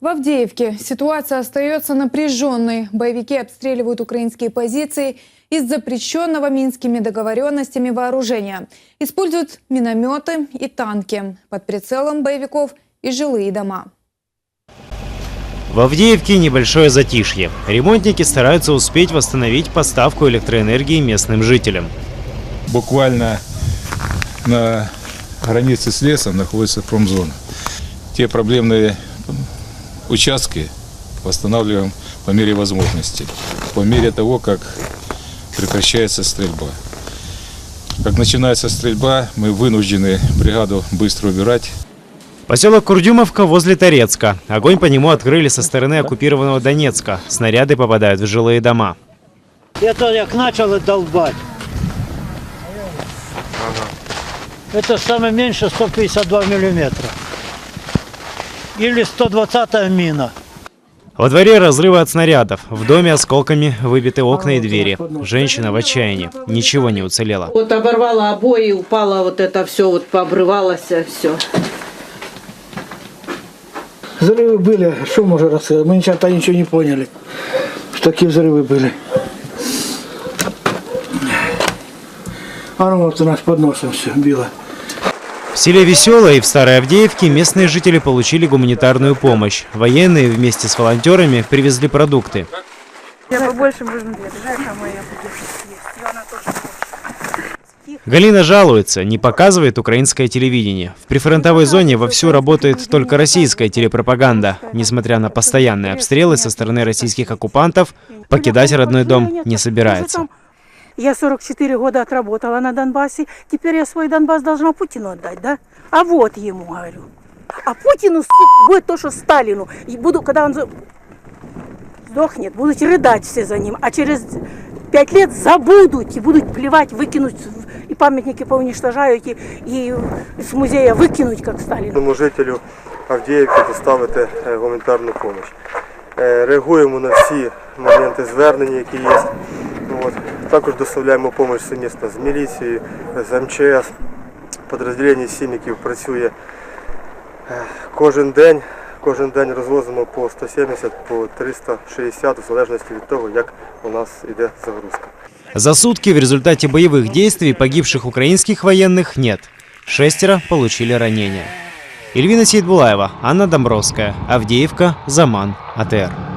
В Авдеевке ситуация остается напряженной. Боевики обстреливают украинские позиции из запрещенного минскими договоренностями вооружения. Используют минометы и танки. Под прицелом боевиков и жилые дома. В Авдеевке небольшое затишье. Ремонтники стараются успеть восстановить поставку электроэнергии местным жителям. Буквально на границе с лесом находится промзона. Те проблемные участки восстанавливаем по мере возможности, по мере того, как прекращается стрельба. Как начинается стрельба, мы вынуждены бригаду быстро убирать. Поселок Курдюмовка возле Торецка. Огонь по нему открыли со стороны оккупированного Донецка. Снаряды попадают в жилые дома. Это как начали долбать. Это самое меньше 152 миллиметра. Или 120-я мина. Во дворе разрывы от снарядов. В доме осколками выбиты окна и двери. Женщина в отчаянии. Ничего не уцелело. Вот оборвала обои, упала вот это все, вот пообрывалось все. Взрывы были, что можно рассказать? Мы ничего не поняли, что такие взрывы были. А ну вот у нас под носом все било. В селе Веселое и в Старой Авдеевке местные жители получили гуманитарную помощь. Военные вместе с волонтерами привезли продукты. Галина жалуется, не показывает украинское телевидение. В прифронтовой зоне вовсю работает только российская телепропаганда. Несмотря на постоянные обстрелы со стороны российских оккупантов, покидать родной дом не собирается. Я 44 года отработала на Донбассе. Теперь я свой Донбасс должна Путину отдать, да? А вот ему говорю. А Путину, сука, будет то, что Сталину. И буду, когда он сдохнет, будут рыдать все за ним. А через 5 лет забудут и будут плевать, выкинуть. И памятники поуничтожають, и з музея викинуть, як Сталін. Жителю Авдіївки доставити гуманітарну допомогу. Реагуємо на всі моменти звернення, які є. Також доставляємо допомогу сумісно з міліцією, з МЧС. Підрозділення «Сіміків» працює кожен день розвозимо по 170, по 360, в залежності від того, як у нас йде загрузка. За сутки в результате боевых действий погибших украинских военных нет. 6 получили ранения. Эльвина Сейдбулаева, Анна Домбровская, Авдеевка, Заман, АТР.